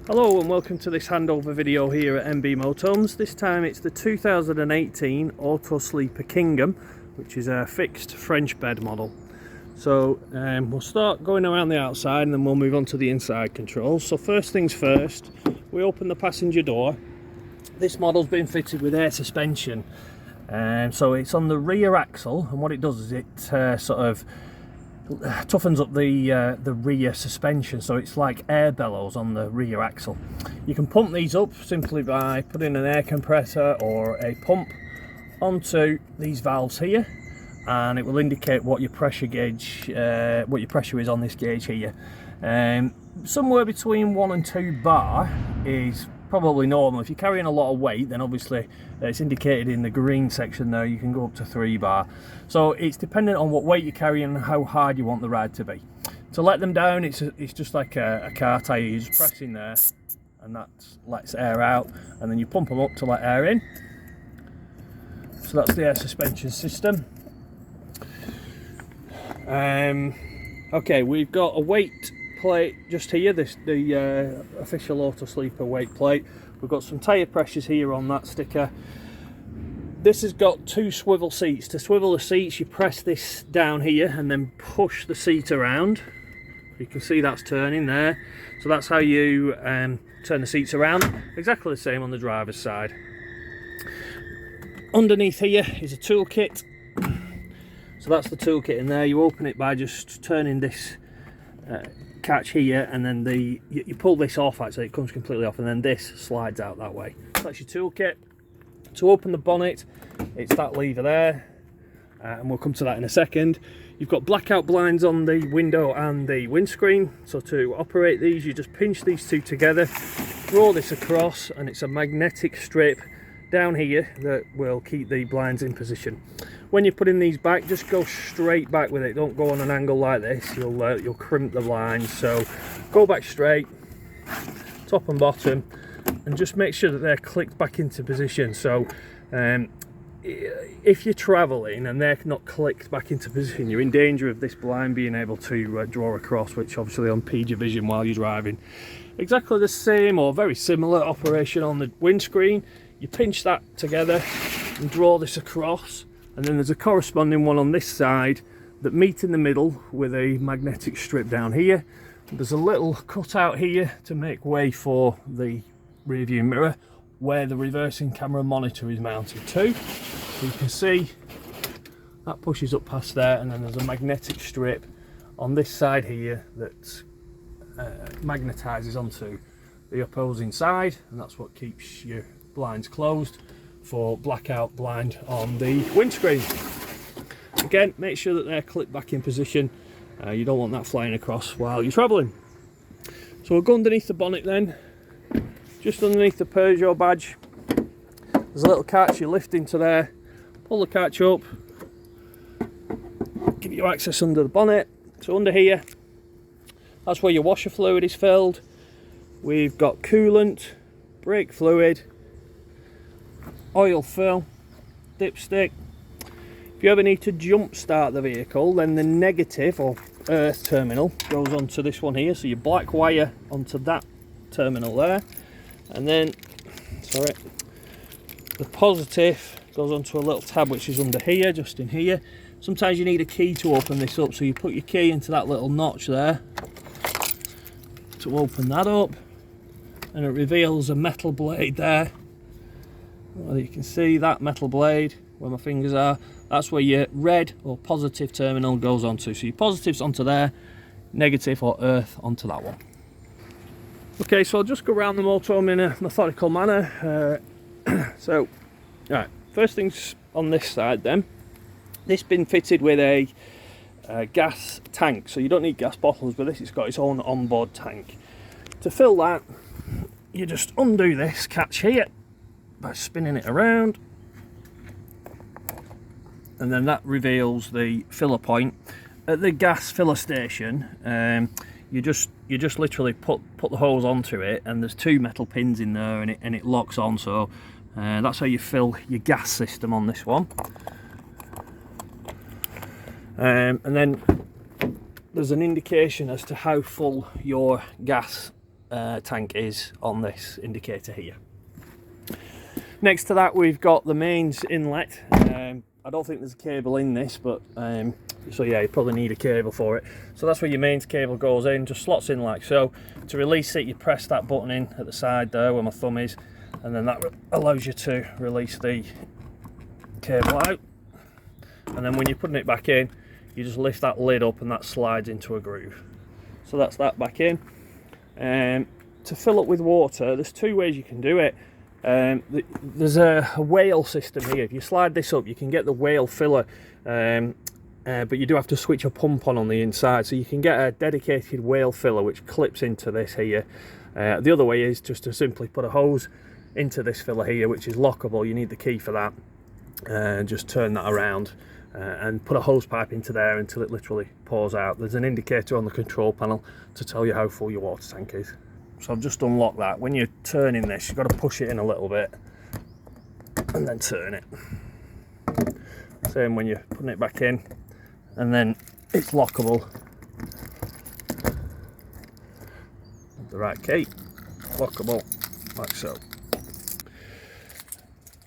Hello and welcome to this handover video here at Emm-Bee Motorhomes. This time it's the 2018 Autosleeper Kingham, which is a fixed French bed model. So we'll start going around the outside and then we'll move on to the inside controls. So first things first, we open the passenger door. This model's been fitted with air suspension. So it's on the rear axle, and what it does is it sort of toughens up the rear suspension, so it's like air bellows on the rear axle. You can pump these up simply by putting an air compressor or a pump onto these valves here, and it will indicate what your pressure gauge, what your pressure is on this gauge here. Somewhere between 1 and 2 bar is probably normal. If you're carrying a lot of weight, then obviously it's indicated in the green section there, you can go up to 3 bar. So it's dependent on what weight you're carrying and how hard you want the ride to be. To let them down, it's just like a car tyre. You just press in there and that lets air out, and then you pump them up to let air in. So that's the air suspension system. Okay, we've got a weight plate just here, the official Autosleeper weight plate. We've got some tyre pressures here on that sticker. This has got 2 swivel seats. To swivel the seats, you press this down here and then push the seat around. You can see that's turning there. So that's how you turn the seats around. Exactly the same on the driver's side. Underneath here is a toolkit. So that's the toolkit in there. You open it by just turning this catch here, and then you pull this off. Actually, it comes completely off, and then this slides out that way. So that's your toolkit. To open the bonnet, it's that lever there, and we'll come to that in a second. You've got blackout blinds on the window and the windscreen. So to operate these, you just pinch these two together, draw this across, and it's a magnetic strip down here that will keep the blinds in position. When you're putting these back, just go straight back with it. Don't go on an angle like this. You'll crimp the blinds. So go back straight, top and bottom, and just make sure that they're clicked back into position. So if you're traveling and they're not clicked back into position, you're in danger of this blind being able to draw across, which obviously impedes your vision while you're driving. Exactly the same or very similar operation on the windscreen. You pinch that together and draw this across, and then there's a corresponding one on this side that meet in the middle with a magnetic strip down here. There's a little cutout here to make way for the rear view mirror where the reversing camera monitor is mounted to. So you can see that pushes up past there, and then there's a magnetic strip on this side here that magnetizes onto the opposing side, and that's what keeps your blinds closed for blackout blind on the windscreen. Again, make sure that they're clipped back in position. You don't want that flying across while you're traveling. So we'll go underneath the bonnet then. Just underneath the Peugeot badge, there's a little catch. You lift into there, pull the catch up, give you access under the bonnet. So under here, that's where your washer fluid is filled. We've got coolant, brake fluid, oil fill, dipstick. If you ever need to jump start the vehicle, then the negative or earth terminal goes onto this one here. So your black wire onto that terminal there, and then the positive goes onto a little tab which is under here, just in here. Sometimes you need a key to open this up, so you put your key into that little notch there to open that up, and it reveals a metal blade there. Well, you can see that metal blade where my fingers are. That's where your red or positive terminal goes onto. So your positive's onto there, negative or earth onto that one. Okay, so I'll just go around the motorhome in a methodical manner. So, right, first things on this side then. This been fitted with a gas tank, so you don't need gas bottles, but this it's got its own onboard tank. To fill that, you just undo this catch here by spinning it around, and then that reveals the filler point. At the gas filler station, you just literally put the hose onto it, and there's 2 metal pins in there, and it locks on. So that's how you fill your gas system on this one. And then there's an indication as to how full your gas tank is on this indicator here. Next to that we've got the mains inlet. I don't think there's a cable in this, but so yeah, you probably need a cable for it. So that's where your mains cable goes in, just slots in like so. To release it, you press that button in at the side there where my thumb is, and then that allows you to release the cable out. And then when you're putting it back in, you just lift that lid up and that slides into a groove. So that's that back in. To fill up with water, there's two ways you can do it. There's a whale system here. If you slide this up, you can get the whale filler, but you do have to switch a pump on the inside, so you can get a dedicated whale filler which clips into this here. The other way is just to simply put a hose into this filler here, which is lockable. You need the key for that, and just turn that around and put a hose pipe into there until it literally pours out. There's an indicator on the control panel to tell you how full your water tank is. So I've just unlocked that. When you're turning this, you've got to push it in a little bit and then turn it. Same when you're putting it back in, and then it's lockable. The right key, lockable, like so.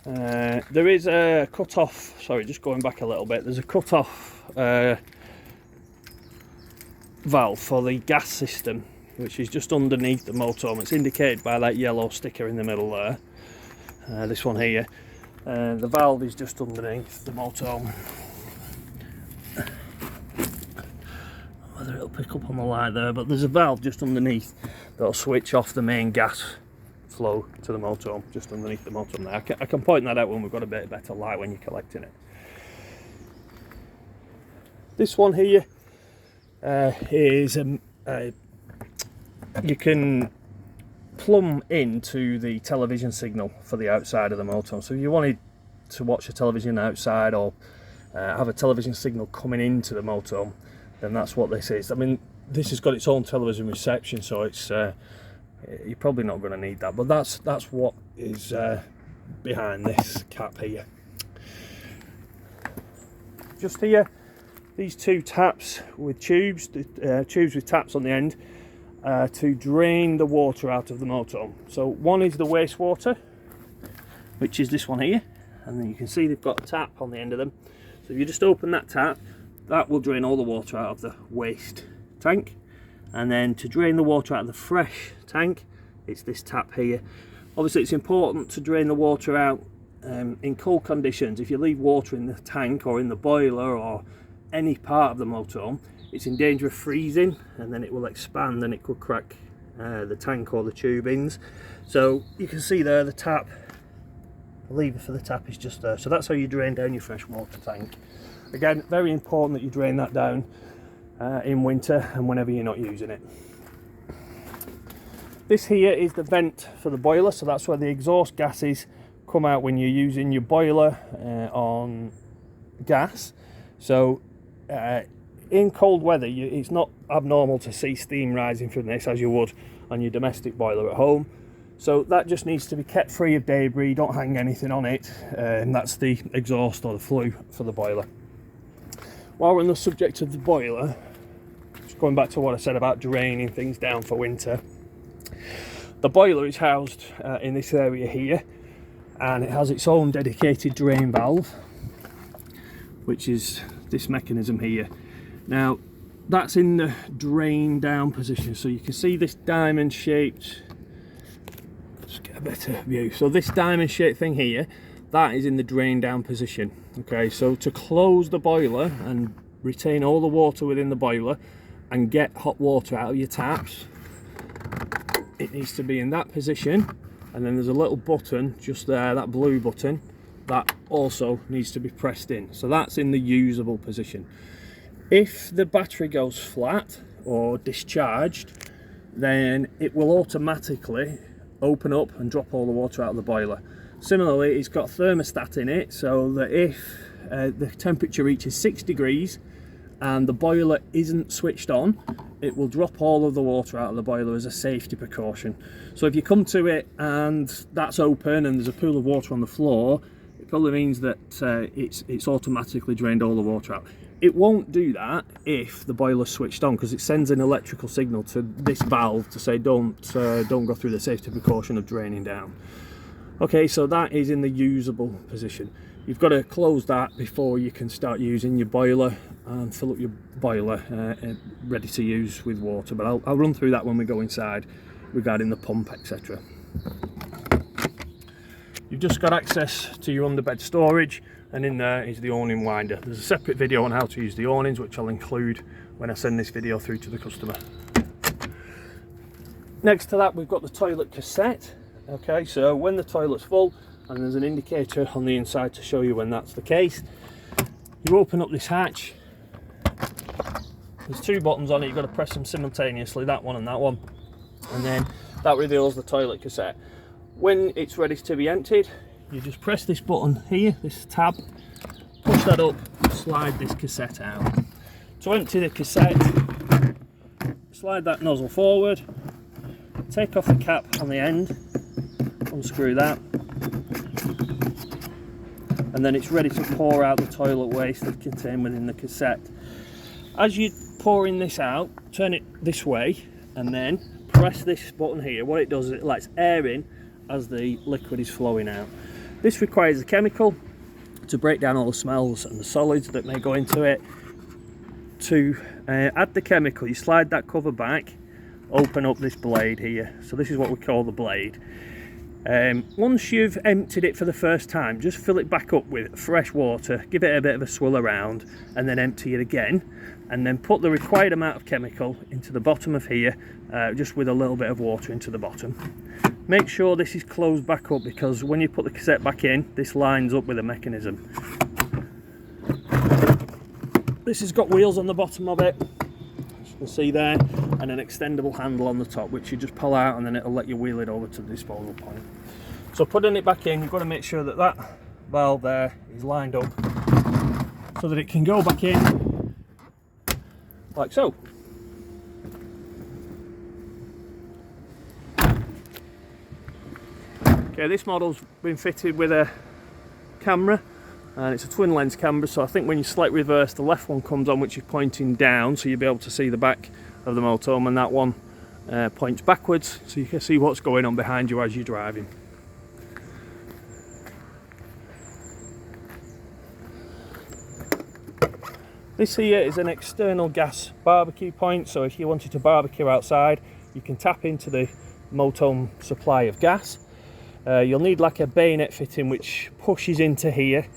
There is a cut-off, sorry, just going back a little bit, there's a cut-off valve for the gas system, which is just underneath the motorhome. It's indicated by that yellow sticker in the middle there. This one here. The valve is just underneath the motorhome. Whether it'll pick up on the light there, but there's a valve just underneath that'll switch off the main gas flow to the motorhome, just underneath the motorhome there. I can point that out when we've got a bit better light when you're collecting it. This one here is you can plumb into the television signal for the outside of the motorhome. So if you wanted to watch a television outside, or have a television signal coming into the motorhome, then that's what this is. I mean, this has got its own television reception, so it's you're probably not going to need that, but that's what is behind this cap here. Just here, these two taps with tubes, tubes with taps on the end, to drain the water out of the motorhome. So one is the wastewater, which is this one here, and then you can see they've got a tap on the end of them. So if you just open that tap, that will drain all the water out of the waste tank. And then to drain the water out of the fresh tank, it's this tap here. Obviously it's important to drain the water out in cold conditions. If you leave water in the tank or in the boiler or any part of the motorhome, it's in danger of freezing, and then it will expand and it could crack the tank or the tubings. So you can see there the tap, the lever for the tap is just there. So that's how you drain down your fresh water tank. Again, very important that you drain that down in winter and whenever you're not using it. This here is the vent for the boiler, so that's where the exhaust gases come out when you're using your boiler on gas. So in cold weather, it's not abnormal to see steam rising from this as you would on your domestic boiler at home. So that just needs to be kept free of debris. Don't hang anything on it, and that's the exhaust or the flue for the boiler. While we're on the subject of the boiler, just going back to what I said about draining things down for winter, the boiler is housed in this area here, and it has its own dedicated drain valve, which is this mechanism here. Now that's in the drain down position, so you can see this diamond shaped, let's get a better view. So this diamond shaped thing here, that is in the drain down position. Okay, so to close the boiler and retain all the water within the boiler and get hot water out of your taps, it needs to be in that position. And then there's a little button just there, that blue button, that also needs to be pressed in. So that's in the usable position. If the battery goes flat or discharged, then it will automatically open up and drop all the water out of the boiler. Similarly, it's got a thermostat in it, so that if the temperature reaches 6 degrees and the boiler isn't switched on, it will drop all of the water out of the boiler as a safety precaution. So if you come to it and that's open and there's a pool of water on the floor, it probably means that it's automatically drained all the water out. it won't do that if the boiler's switched on, because it sends an electrical signal to this valve to say don't go through the safety precaution of draining down. Okay, so that is in the usable position. You've got to close that before you can start using your boiler and fill up your boiler ready to use with water, but I'll run through that when we go inside regarding the pump, etc. You've just got access to your underbed storage, and in there is the awning winder. There's a separate video on how to use the awnings, which I'll include when I send this video through to the customer. Next to that, we've got the toilet cassette. Okay, so when the toilet's full, and there's an indicator on the inside to show you when that's the case, you open up this hatch. There's two buttons on it, you've got to press them simultaneously, that one, and then that reveals the toilet cassette. When it's ready to be emptied, you just press this button here, this tab, push that up, slide this cassette out. To empty the cassette, slide that nozzle forward, take off the cap on the end, unscrew that, and then it's ready to pour out the toilet waste that's contained within the cassette. As you're pouring this out, turn it this way and then press this button here. What it does is it lets air in as the liquid is flowing out. This requires a chemical to break down all the smells and the solids that may go into it. To add the chemical, you slide that cover back, open up this blade here. So this is what we call the blade. Once you've emptied it for the first time, just fill it back up with fresh water, give it a bit of a swirl around, and then empty it again, and then put the required amount of chemical into the bottom of here, just with a little bit of water into the bottom. Make sure this is closed back up, because when you put the cassette back in, this lines up with a mechanism. This has got wheels on the bottom of it, as you can see there, and an extendable handle on the top, which you just pull out and then it'll let you wheel it over to the disposal point. So putting it back in, you've got to make sure that that valve there is lined up so that it can go back in like so. Okay, this model's been fitted with a camera, and it's a twin lens camera, so I think when you select reverse, the left one comes on, which is pointing down, so you'll be able to see the back of the motorhome, and that one points backwards, so you can see what's going on behind you as you're driving. This here is an external gas barbecue point, so if you wanted to barbecue outside, you can tap into the motorhome supply of gas. You'll need like a bayonet fitting which pushes into here.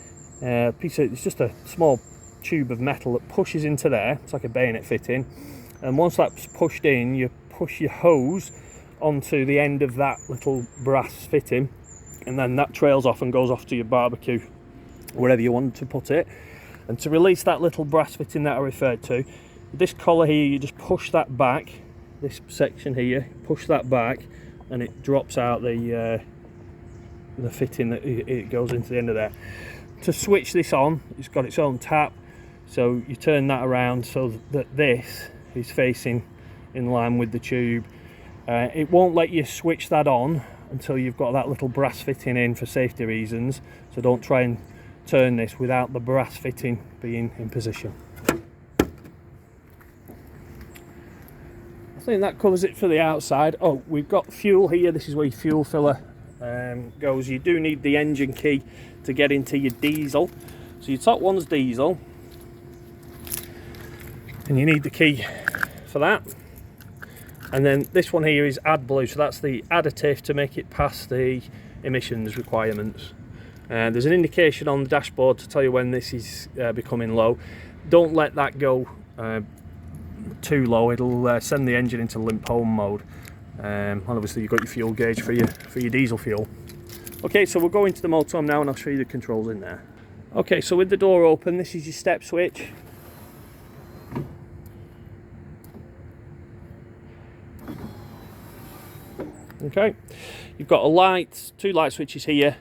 It's just a small tube of metal that pushes into there. It's like a bayonet fitting, and once that's pushed in, you push your hose onto the end of that little brass fitting, and then that trails off and goes off to your barbecue, wherever you want to put it. And to release that little brass fitting that I referred to, this collar here, you just push that back, this section here, push that back, and it drops out the fitting that it goes into the end of there. To switch this on, it's got its own tap, so you turn that around so that this is facing in line with the tube. It won't let you switch that on until you've got that little brass fitting in for safety reasons, so don't try and turn this without the brass fitting being in position. I think that covers it for the outside. Oh, we've got fuel here. This is where your fuel filler goes. You do need the engine key to get into your diesel. So your top one's diesel, and you need the key for that. And then this one here is AdBlue, so that's the additive to make it past the emissions requirements. There's an indication on the dashboard to tell you when this is becoming low. Don't let that go too low, it'll send the engine into limp home mode. And obviously you've got your fuel gauge for your diesel fuel. Okay, so we'll go into the motorhome now and I'll show you the controls in there. Okay, so with the door open, this is your step switch. Okay, you've got a light, two light switches here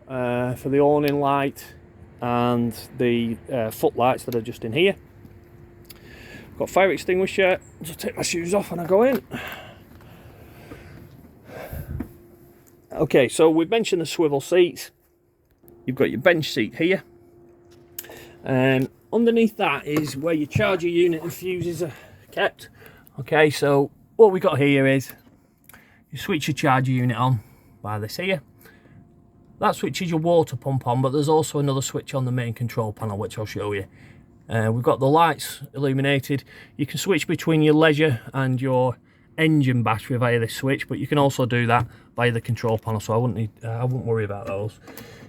for the awning light and the footlights that are just in here. Got fire extinguisher. Just take my shoes off when I go in. Okay, so we've mentioned the swivel seats. You've got your bench seat here. On underneath that is where your charger unit and fuses are kept. Okay, so what we got here is you switch your charger unit on by this here. That switches your water pump on, but there's also another switch on the main control panel, which I'll show you. We've got the lights illuminated. You can switch between your leisure and your engine battery via this switch, but you can also do that via the control panel, so I wouldn't worry about those.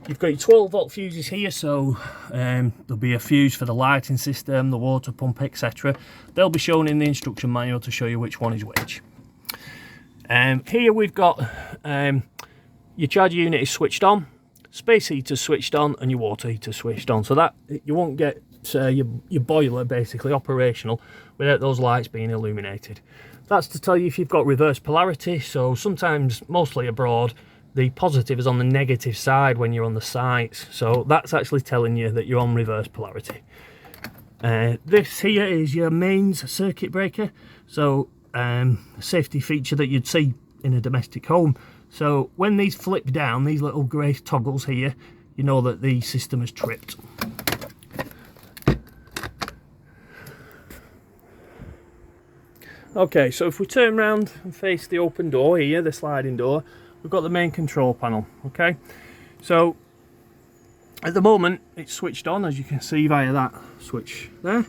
You've got your 12 volt fuses here, so there'll be a fuse for the lighting system, the water pump, etc. They'll be shown in the instruction manual to show you which one is which. Here we've got your charger unit is switched on, space heater switched on, and your water heater switched on, so that you won't get your boiler basically operational without those lights being illuminated. That's to tell you if you've got reverse polarity, so sometimes, mostly abroad, the positive is on the negative side when you're on the sites, so that's actually telling you that you're on reverse polarity. This here is your mains circuit breaker, so a safety feature that you'd see in a domestic home. So when these flip down, these little grey toggles here, you know that the system has tripped. Okay, so if we turn around and face the open door here, the sliding door, we've got the main control panel. Okay, so at the moment it's switched on, as you can see via that switch there.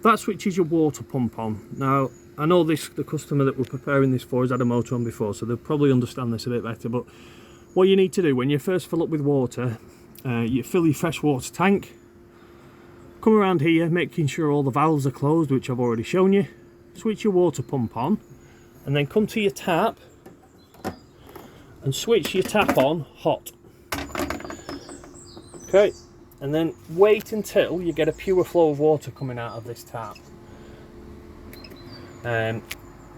That switches your water pump on. Now I know the customer that we're preparing this for has had a motorhome before, so they'll probably understand this a bit better, but what you need to do when you first fill up with water, you fill your fresh water tank, come around here making sure all the valves are closed, which I've already shown you, switch your water pump on, and then come to your tap and switch your tap on hot. Okay, and then wait until you get a pure flow of water coming out of this tap.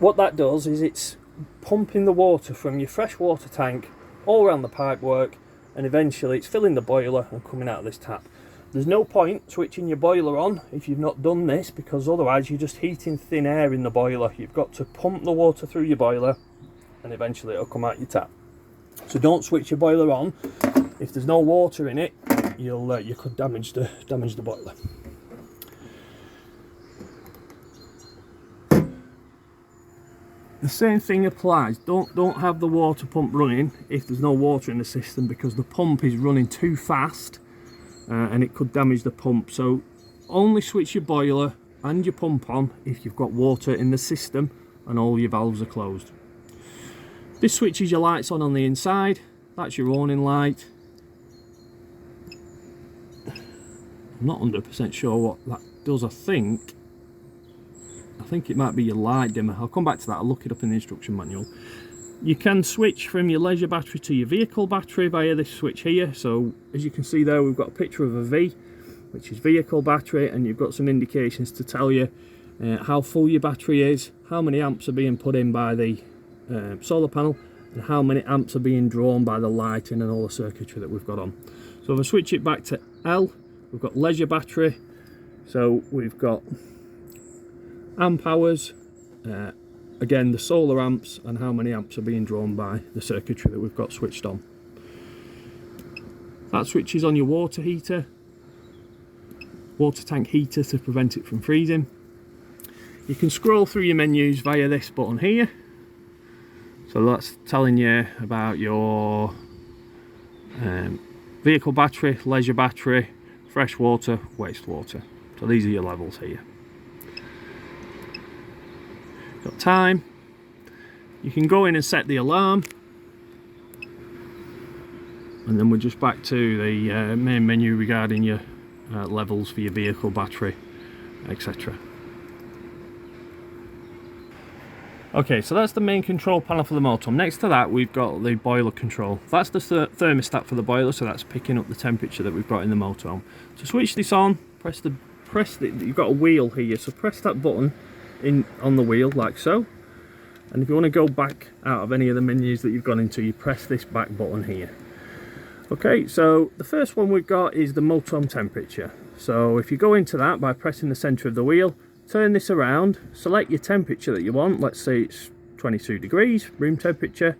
What that does is it's pumping the water from your fresh water tank all around the pipework, and eventually it's filling the boiler and coming out of this tap. There's no point switching your boiler on if you've not done this, because otherwise you're just heating thin air in the boiler. You've got to pump the water through your boiler and eventually it'll come out your tap. So don't switch your boiler on if there's no water in it. You could damage the boiler. The same thing applies. Don't have the water pump running if there's no water in the system, because the pump is running too fast and it could damage the pump. So only switch your boiler and your pump on if you've got water in the system and all your valves are closed. This switches your lights on the inside. That's your warning light. I'm not 100% sure what that does. I think it might be your light dimmer. I'll come back to that. I'll look it up in the instruction manual. You can switch from your leisure battery to your vehicle battery via this switch here. So as you can see there, we've got a picture of a V, which is vehicle battery, and you've got some indications to tell you how full your battery is, how many amps are being put in by the solar panel, and how many amps are being drawn by the lighting and all the circuitry that we've got on. So if I switch it back to L, we've got leisure battery. So we've got amp hours, again the solar amps, and how many amps are being drawn by the circuitry that we've got switched on. That switches on your water heater, water tank heater, to prevent it from freezing. You can scroll through your menus via this button here. So that's telling you about your vehicle battery, leisure battery, fresh water, wastewater. So these are your levels here. Got time. You can go in and set the alarm, and then we're just back to the main menu regarding your levels for your vehicle battery, etc. Okay, so that's the main control panel for the motorhome. Next to that, we've got the boiler control. That's the thermostat for the boiler, so that's picking up the temperature that we've got in the motorhome. To switch this on, you've got a wheel here, so press that button on the wheel like so. And if you want to go back out of any of the menus that you've gone into, you press this back button here. Okay, so the first one we've got is the motorhome temperature. So if you go into that by pressing the centre of the wheel, turn this around, select your temperature that you want. Let's say it's 22 degrees, room temperature.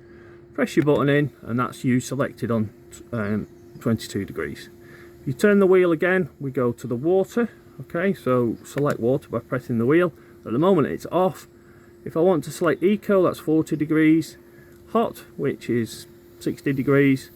Press your button in, and that's you selected on 22 degrees. If you turn the wheel again, we go to the water Okay, so select water by pressing the wheel. At the moment it's off. If I want to select eco, that's 40 degrees. Hot, which is 60 degrees.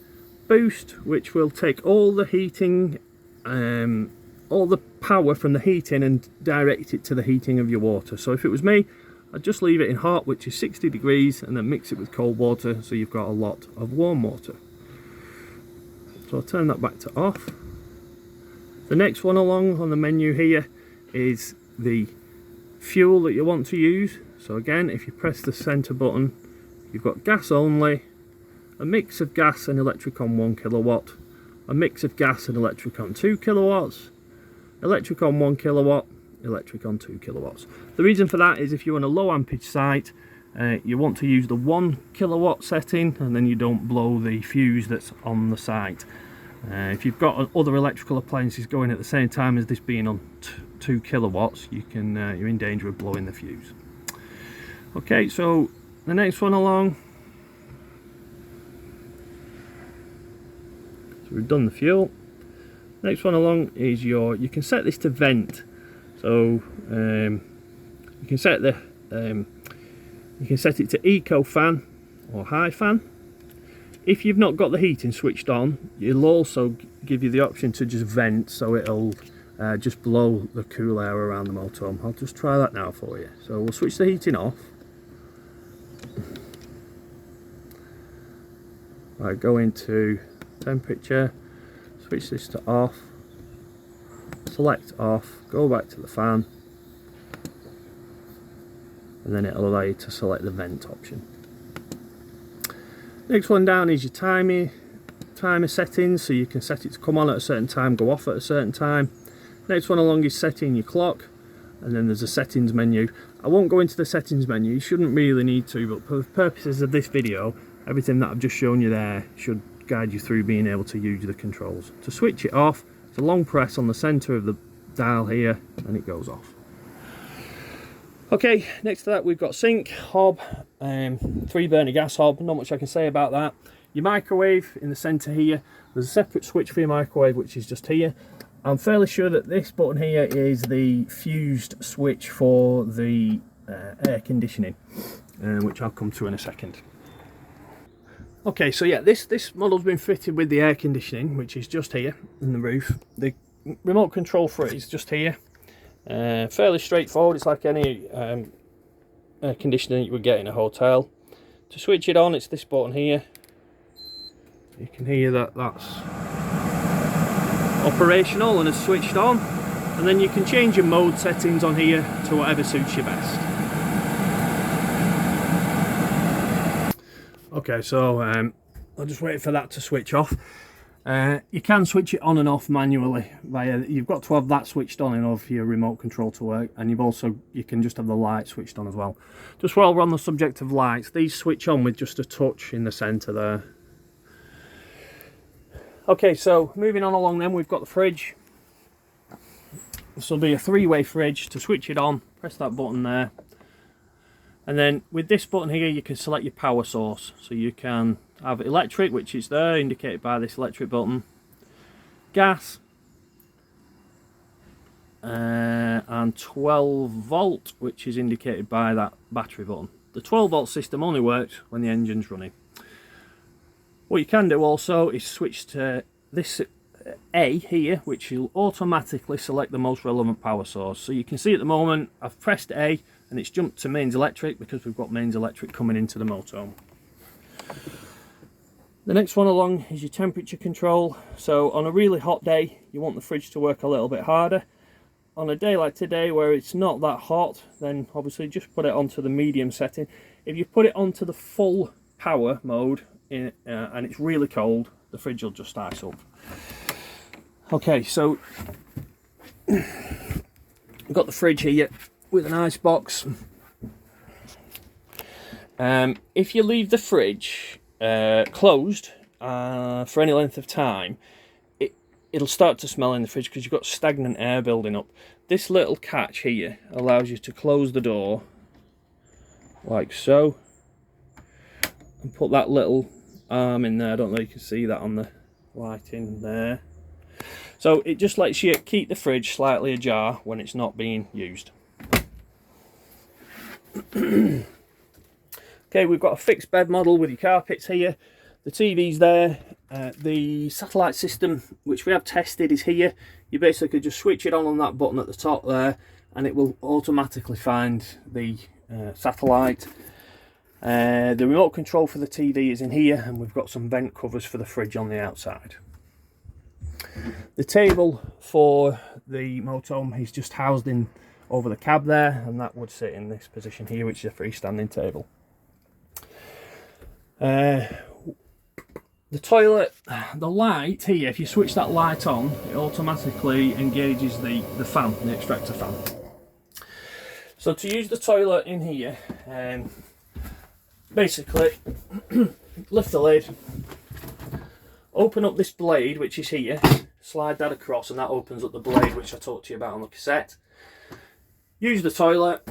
Boost, which will take all the heating, all the power from the heating and direct it to the heating of your water. So if it was me, I'd just leave it in hot, which is 60 degrees, and then mix it with cold water, so you've got a lot of warm water. So I'll turn that back to off. The next one along on the menu here is the fuel that you want to use. So again, if you press the center button, you've got gas only, a mix of gas and electric on 1 kilowatt, a mix of gas and electric on 2 kilowatts, electric on 1 kilowatt, electric on 2 kilowatts. The reason for that is if you're on a low ampage site, you want to use the 1 kilowatt setting, and then you don't blow the fuse that's on the site. If you've got other electrical appliances going at the same time as this being on 2 kilowatts, you're in danger of blowing the fuse. Okay, so the next one along, so we've done the fuel. Next one along is you can set this to vent. So you can set it to eco fan or high fan. If you've not got the heating switched on, it'll also give you the option to just vent, so it'll just blow the cool air around the motorhome. I'll just try that now for you. So we'll switch the heating off. Right, go into temperature, switch this to off, select off, go back to the fan, and then it'll allow you to select the vent option. Next one down is your timer settings, so you can set it to come on at a certain time, go off at a certain time. Next one along is setting your clock, and then there's a settings menu. I won't go into the settings menu, you shouldn't really need to, but for the purposes of this video, everything that I've just shown you there should guide you through being able to use the controls. To switch it off, it's a long press on the centre of the dial here, and it goes off. Okay, next to that we've got sink, hob, 3-burner gas hob, not much I can say about that. Your microwave in the centre here, there's a separate switch for your microwave which is just here. I'm fairly sure that this button here is the fused switch for the air conditioning, which I'll come to in a second. Okay, so yeah, this model's been fitted with the air conditioning, which is just here in the roof. The remote control for it is just here. Fairly straightforward. It's like any air conditioning you would get in a hotel. To switch it on, it's this button here. You can hear that that's operational and is switched on, and then you can change your mode settings on here to whatever suits you best. Okay, so I'll just wait for that to switch off. You can switch it on and off manually you've got to have that switched on in order for your remote control to work, and you can just have the light switched on as well. Just while we're on the subject of lights, these switch on with just a touch in the centre there. Okay, so moving on along then, we've got the fridge. This will be a 3-way fridge. To switch it on, press that button there, and then with this button here you can select your power source. So you can have electric, which is there indicated by this electric button, gas, and 12 volt, which is indicated by that battery button. The 12 volt system only works when the engine's running. What you can do also is switch to this A here, which will automatically select the most relevant power source. So you can see at the moment I've pressed A and it's jumped to mains electric because we've got mains electric coming into the motorhome. The next one along is your temperature control. So on a really hot day you want the fridge to work a little bit harder. On a day like today where it's not that hot, then obviously just put it onto the medium setting. If you put it onto the full power mode and it's really cold, the fridge will just ice up. Okay, so I've got the fridge here with an ice box. If you leave the fridge closed for any length of time, it'll start to smell in the fridge because you've got stagnant air building up. This little catch here allows you to close the door like so and put that little arm in there. I don't know if you can see that on the lighting there. So it just lets you keep the fridge slightly ajar when it's not being used. Okay, we've got a fixed bed model with your carpets here. The TV's there. The satellite system, which we have tested, is here. You basically just switch it on that button at the top there, and it will automatically find the satellite. The remote control for the TV is in here, and we've got some vent covers for the fridge on the outside. The table for the motorhome is just housed in over the cab there, and that would sit in this position here, which is a freestanding table. The toilet, the light here, if you switch that light on, it automatically engages the fan, the extractor fan. So to use the toilet in here, basically lift the lid, open up this blade which is here, slide that across, and that opens up the blade which I talked to you about on the cassette. Use the toilet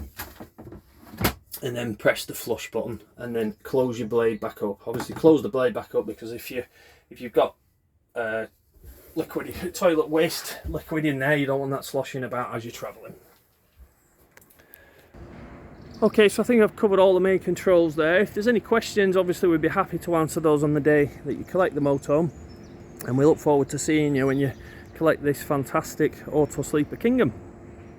and then press the flush button and then close your blade back up. Obviously close the blade back up, because if you've got liquid toilet waste liquid in there, you don't want that sloshing about as you're travelling. Okay, so I think I've covered all the main controls there. If there's any questions, obviously we'd be happy to answer those on the day that you collect the motorhome, and we look forward to seeing you when you collect this fantastic Autosleeper Kingham.